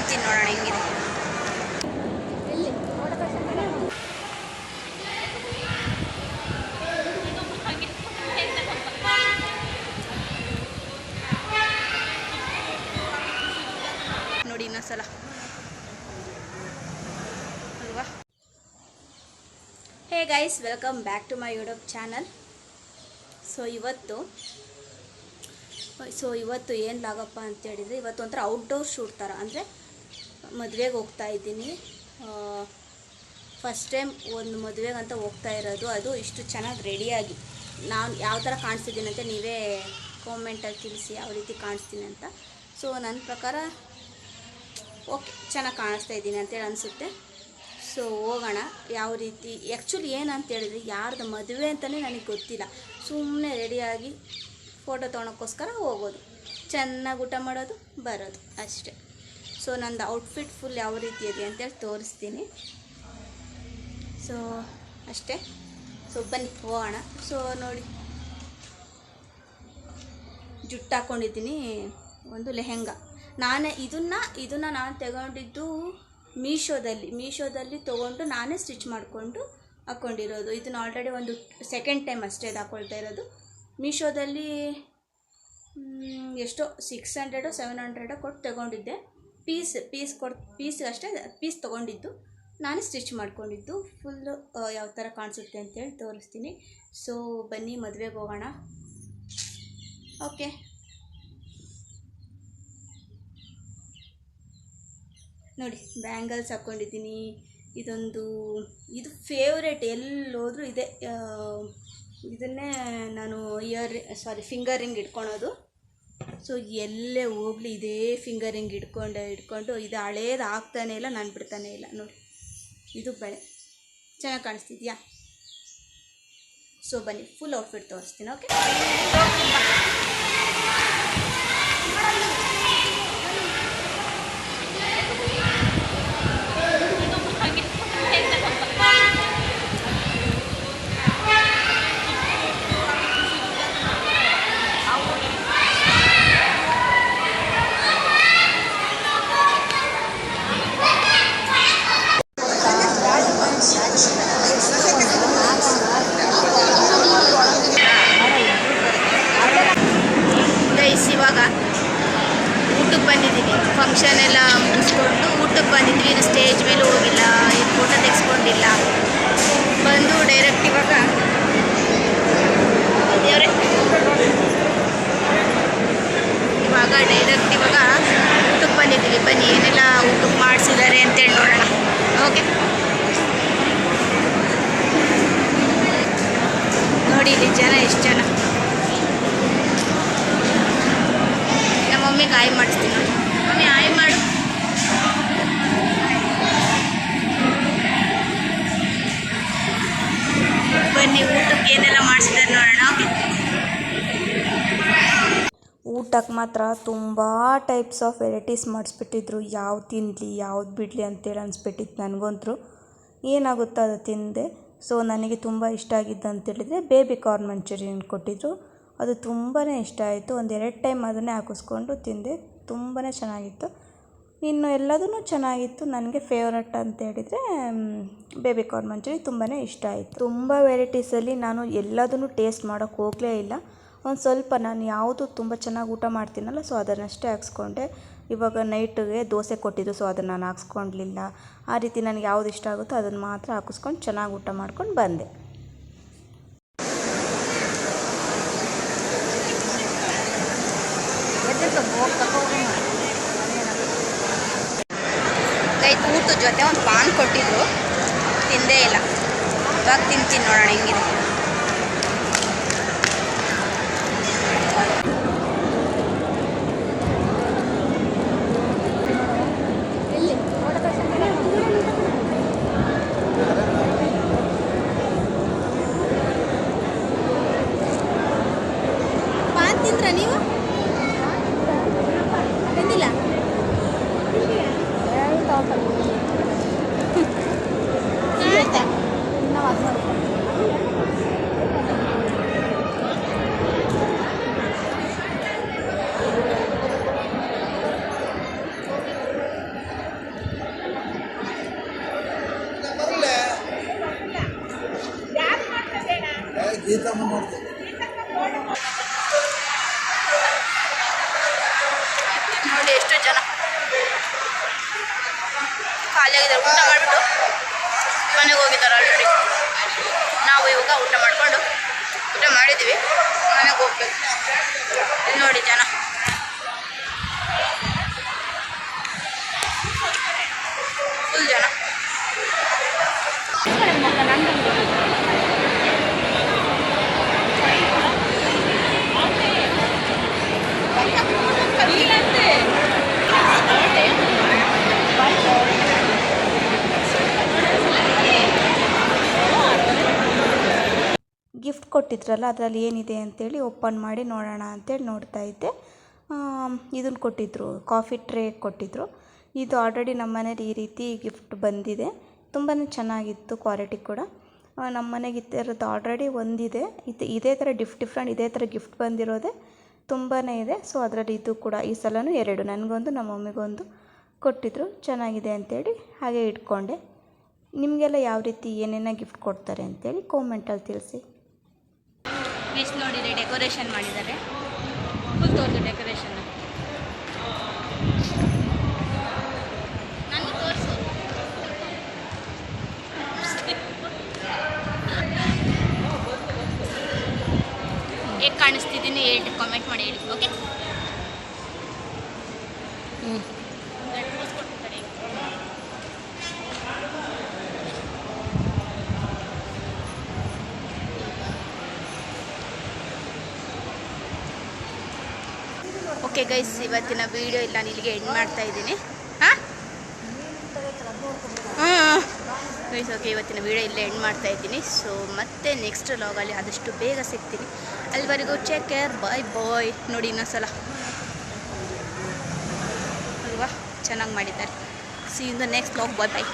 ತಿಂತೀನಿ ನೋಡೋಣ ಹೆಂಗಿದೆ. ನೋಡಿ ಇನ್ನೊಂದ್ಸಲ ಅಲ್ವಾ. Hey guys, welcome back to my YouTube channel. So ಇವತ್ತು ಏನು ಲಾಗಪ್ಪ ಅಂತ ಹೇಳಿದರೆ, ಇವತ್ತು ಒಂಥರ ಔಟ್ಡೋರ್ ಶೂಟ್ ಥರ, ಅಂದರೆ ಮದುವೆಗೆ ಹೋಗ್ತಾ ಇದ್ದೀನಿ. ಫಸ್ಟ್ ಟೈಮ್ ಒಂದು ಮದುವೆಗೆ ಅಂತ ಹೋಗ್ತಾ ಇರೋದು. ಅದು ಇಷ್ಟು ಚೆನ್ನಾಗಿ ರೆಡಿಯಾಗಿ ನಾನು ಯಾವ ಥರ ಕಾಣಿಸ್ತಿದ್ದೀನಿ ಅಂತ ನೀವೇ ಕಾಮೆಂಟಲ್ಲಿ ತಿಳಿಸಿ, ಯಾವ ರೀತಿ ಕಾಣಿಸ್ತೀನಿ ಅಂತ. ಸೊ ನನ್ನ ಪ್ರಕಾರ ಓಕೆ, ಚೆನ್ನಾಗಿ ಕಾಣಿಸ್ತಾ ಇದ್ದೀನಿ ಅಂತೇಳಿ ಅನಿಸುತ್ತೆ. ಸೊ ಹೋಗೋಣ. ಯಾವ ರೀತಿ ಆ್ಯಕ್ಚುಲಿ ಏನಂತ ಹೇಳಿದರೆ, ಯಾರ್ದು ಮದುವೆ ಅಂತಲೇ ನನಗೆ ಗೊತ್ತಿಲ್ಲ. ಸುಮ್ಮನೆ ರೆಡಿಯಾಗಿ ಫೋಟೋ ತೊಗೊಳಕ್ಕೋಸ್ಕರ ಹೋಗೋದು, ಚೆನ್ನಾಗಿ ಊಟ ಮಾಡೋದು, ಬರೋದು ಅಷ್ಟೇ. ಸೊ ನಂದು ಔಟ್ಫಿಟ್ ಫುಲ್ ಯಾವ ರೀತಿ ಇದೆ ಅಂತೇಳಿ ತೋರಿಸ್ತೀನಿ. ಸೊ ಅಷ್ಟೇ. ಸೊ ಬನ್ನಿ ಹೋಗೋಣ. ಸೊ ನೋಡಿ, ಜುಟ್ಟು ಹಾಕ್ಕೊಂಡಿದ್ದೀನಿ, ಒಂದು ಲೆಹೆಂಗಾ. ಇದನ್ನು ನಾನು ತಗೊಂಡಿದ್ದು ಮೀಶೋದಲ್ಲಿ ತೊಗೊಂಡು ನಾನೇ ಸ್ಟಿಚ್ ಮಾಡಿಕೊಂಡು ಹಾಕ್ಕೊಂಡಿರೋದು. ಇದನ್ನು ಆಲ್ರೆಡಿ ಒಂದು ಸೆಕೆಂಡ್ ಟೈಮ್ ಅಷ್ಟೇ ಇದು ಹಾಕ್ಕೊಳ್ತಾ ಇರೋದು. ಮೀಶೋದಲ್ಲಿ ಎಷ್ಟೋ 600 700 ಕೊಟ್ಟು ತೊಗೊಂಡಿದ್ದೆ. ಪೀಸ್ ಅಷ್ಟೇ ಪೀಸ್ ತೊಗೊಂಡಿದ್ದು, ನಾನೇ ಸ್ಟಿಚ್ ಮಾಡ್ಕೊಂಡಿದ್ದು. ಫುಲ್ಲು ಯಾವ ಥರ ಕಾಣಿಸುತ್ತೆ ಅಂತೇಳಿ ತೋರಿಸ್ತೀನಿ. ಸೊ ಬನ್ನಿ ಮದುವೆಗೆ ಹೋಗೋಣ. ಓಕೆ. ನೋಡಿ, ಬ್ಯಾಂಗಲ್ಸ್ ಹಾಕ್ಕೊಂಡಿದ್ದೀನಿ. ಇದು ಫೇವ್ರೇಟ್, ಎಲ್ಲೋದ್ರೂ ಇದೆ. ಇದನ್ನೇ ನಾನು ಫಿಂಗರ್ ರಿಂಗ್ ಇಟ್ಕೊಳೋದು. ಸೊ ಎಲ್ಲೇ ಹೋಗಲಿ ಇದೇ ಫಿಂಗರ್ ರಿಂಗ್ ಇಟ್ಕೊಂಡು ಇದು ಹಳೇದು ಆಗ್ತಾನೇ ಇಲ್ಲ, ನಾನು ಬಿಡ್ತಾನೇ ಇಲ್ಲ. ನೋಡಿ, ಇದು ಬಳೆ ಚೆನ್ನಾಗಿ ಕಾಣಿಸ್ತಿದ್ಯಾ? ಸೊ ಬನ್ನಿ, ಫುಲ್ ಔಟ್ಫಿಟ್ ತೋರಿಸ್ತೀನಿ. ಓಕೆ. ಇವಾಗ ಊಟಕ್ಕೆ ಬಂದಿದ್ದೀನಿ. ಫಂಕ್ಷನ್ ಎಲ್ಲ ಮುಗಿಸ್ಕೊಂಡು ಊಟಕ್ಕೆ ಬಂದಿದ್ವಿ. ಇನ್ನು ಸ್ಟೇಜ್ ಮೇಲೆ ಹೋಗಿಲ್ಲ, ಏನು ಫೋಟೋ ತೆಗೆಸ್ಕೊಂಡಿಲ್ಲ. ಬಂದು ಡೈರೆಕ್ಟ್ ಇವಾಗ ಊಟಕ್ಕೆ ಬಂದಿದ್ದೀವಿ. ಬನ್ನಿ ಏನೆಲ್ಲ ಊಟಕ್ಕೆ ಮಾಡಿಸಿದ್ದಾರೆ ಅಂತೇಳಿ ನೋಡೋಣ. ಓಕೆ. ನೋಡಿ ಇಲ್ಲಿ ಜನ, ಎಷ್ಟು ಜನ. ಮಮ್ಮಿಗೆ ಆಯ್ ಮಾಡಿಸ್ತೀನಿ. ನೋಡಿ ಮಮ್ಮಿ, ಆಯ್ ಮಾಡು. ಬನ್ನಿ ಊಟಕ್ಕೆ ಏನೆಲ್ಲ ಮಾಡಿಸಿದ್ದಾರೆ ನೋಡೋಣ. ಓಕೆ. ಊಟಕ್ಕೆ ಮಾತ್ರ ತುಂಬ ಟೈಪ್ಸ್ ಆಫ್ ವೆರೈಟೀಸ್ ಮಾಡಿಸ್ಬಿಟ್ಟಿದ್ರು. ಯಾವ್ದು ತಿನ್ನಲಿ ಯಾವ್ದು ಬಿಡಲಿ ಅಂತೇಳಿ ಅನಿಸ್ಬಿಟ್ಟಿತ್ತು ನನಗಂತೂ. ಏನಾಗುತ್ತೋ ಅದು ತಿಂದೆ. ಸೊ ನನಗೆ ತುಂಬ ಇಷ್ಟ ಆಗಿದ್ದು ಅಂತೇಳಿದರೆ ಬೇಬಿ ಕಾರ್ನ್ ಮಂಚೂರಿಯನ್ ಕೊಟ್ಟಿದ್ರು. ಅದು ತುಂಬಾ ಇಷ್ಟ ಆಯಿತು. 1-2 ಟೈಮ್ ಅದನ್ನೇ ಹಾಕಿಸ್ಕೊಂಡು ತಿಂದೆ. ತುಂಬಾ ಚೆನ್ನಾಗಿತ್ತು. ಇನ್ನು ಎಲ್ಲದೂ ಚೆನ್ನಾಗಿತ್ತು. ನನಗೆ ಫೇವ್ರೆಟ್ ಅಂತ ಹೇಳಿದರೆ ಬೇಬಿ ಕಾರ್ನ್ ಮಂಚೂರಿ ತುಂಬಾ ಇಷ್ಟ ಆಯಿತು. ತುಂಬ ವೆರೈಟೀಸಲ್ಲಿ ನಾನು ಎಲ್ಲದನ್ನು ಟೇಸ್ಟ್ ಮಾಡೋಕ್ಕೆ ಹೋಗಲೇ ಇಲ್ಲ. ಒಂದು ಸ್ವಲ್ಪ ನಾನು ಯಾವುದು ತುಂಬ ಚೆನ್ನಾಗಿ ಊಟ ಮಾಡ್ತೀನಲ್ಲ, ಸೊ ಅದನ್ನಷ್ಟೇ ಹಾಕ್ಸ್ಕೊಂಡೆ. ಇವಾಗ ನೈಟಿಗೆ ದೋಸೆ ಕೊಟ್ಟಿದ್ದು, ಸೊ ಅದನ್ನು ನಾನು ಹಾಕ್ಸ್ಕೊಳ್ಲಿಲ್ಲ. ಆ ರೀತಿ ನನಗೆ ಯಾವುದು ಇಷ್ಟ ಆಗುತ್ತೋ ಅದನ್ನು ಮಾತ್ರ ಹಾಕಿಸ್ಕೊಂಡು ಚೆನ್ನಾಗಿ ಊಟ ಮಾಡ್ಕೊಂಡು ಬಂದೆ. ಊಟದ ಜೊತೆ ಒಂದು ಪಾನ್ ಕೊಟ್ಟಿದ್ರು, ತಿಂದೇ ಇಲ್ಲ. ಇವಾಗ ತಿಂತೀನಿ ನೋಡೋಣ ಹೆಂಗಿದೆ. ಪಾನ್ ತಿಂದ್ರ ನೀವು? ತಿಂದಿಲ್ಲ? ಆಯ್ತಾ? ನೋಡಿ ಎಷ್ಟು ಜನ ಖಾಲಿಯಾಗಿದ್ದಾರೆ. ಊಟ ಮಾಡಿಬಿಟ್ಟು ಮನೆಗೆ ಹೋಗಿದ್ದಾರೆ ಆಲ್ರೆಡಿ. ನಾವು ಇವಾಗ ಊಟ ಮಾಡಿದ್ದೀವಿ, ಮನೆಗೆ ಹೋಗ್ಬೇಕು. ನೋಡಿ ಜನ ಫುಲ್ ಜನ. ಗಿಫ್ಟ್ ಕೊಟ್ಟಿದ್ರಲ್ಲ ಅದರಲ್ಲಿ ಏನಿದೆ ಅಂತೇಳಿ ಓಪನ್ ಮಾಡಿ ನೋಡೋಣ ಅಂತೇಳಿ ನೋಡ್ತಾ ಇದ್ದೆ. ಇದನ್ನು ಕೊಟ್ಟಿದ್ದರು, ಕಾಫಿ ಟ್ರೇ ಕೊಟ್ಟಿದ್ದರು. ಇದು ಆಲ್ರೆಡಿ ನಮ್ಮ ಮನೇಲಿ ಈ ರೀತಿ ಗಿಫ್ಟ್ ಬಂದಿದೆ. ತುಂಬಾ ಚೆನ್ನಾಗಿತ್ತು, ಕ್ವಾಲಿಟಿ ಕೂಡ. ನಮ್ಮ ಮನೆಗೆ ಇರೋದು ಆಲ್ರೆಡಿ ಒಂದಿದೆ. ಇದೇ ಥರ ಡಿಫ್ರೆಂಟ್ ಇದೇ ಥರ ಗಿಫ್ಟ್ ಬಂದಿರೋದೆ ತುಂಬಾ ಇದೆ. ಸೊ ಅದರಲ್ಲಿ ಇದು ಕೂಡ ಈ ಸಲನೂ 2, ನನಗೊಂದು ನಮ್ಮ ಮಮ್ಮಿಗೊಂದು ಕೊಟ್ಟಿದ್ದರು. ಚೆನ್ನಾಗಿದೆ ಅಂತೇಳಿ ಹಾಗೆ ಇಟ್ಕೊಂಡೆ. ನಿಮಗೆಲ್ಲ ಯಾವ ರೀತಿ ಏನೇನೋ ಗಿಫ್ಟ್ ಕೊಡ್ತಾರೆ ಅಂತೇಳಿ ಕಾಮೆಂಟಲ್ಲಿ ತಿಳಿಸಿ. ನೆಕ್ಸ್ಟ್ ನೋಡಿದರೆ ಡೆಕೋರೇಷನ್ ಮಾಡಿದ್ದಾರೆ. ಫುಲ್ ತೋರಿಸು ಡೆಕೋರೇಷನ್. ನನಗೆ ತೋರಿಸು. ಹೇಗೆ ಕಾಣಿಸ್ತಿದ್ದೀನಿ ಹೇಳಿ, ಕಾಮೆಂಟ್ ಮಾಡಿ ಹೇಳಿ. ಓಕೆ. ಓಕೆ ಗೈಸ್, ಇವತ್ತಿನ ವೀಡಿಯೋ ಇಲ್ಲ ಇಲ್ಲಿಗೆ ಎಂಡ್ ಮಾಡ್ತಾ ಇದ್ದೀನಿ. ಗೈಸ್ ಓಕೆ, ಇವತ್ತಿನ ವೀಡಿಯೋ ಇಲ್ಲೇ ಎಂಡ್ ಮಾಡ್ತಾ ಇದ್ದೀನಿ. ಸೊ ಮತ್ತೆ ನೆಕ್ಸ್ಟ್ ವ್ಲಾಗಲ್ಲಿ ಆದಷ್ಟು ಬೇಗ ಸಿಗ್ತೀನಿ. ಅಲ್ಲಿವರೆಗೂ ಟೇಕ್ ಕೇರ್, ಬಾಯ್. ನೋಡಿ ಇನ್ನೊಂದ್ಸಲ ಅಲ್ವಾ ಚೆನ್ನಾಗಿ ಮಾಡಿದ್ದಾರೆ. See in the next vlog. Bye.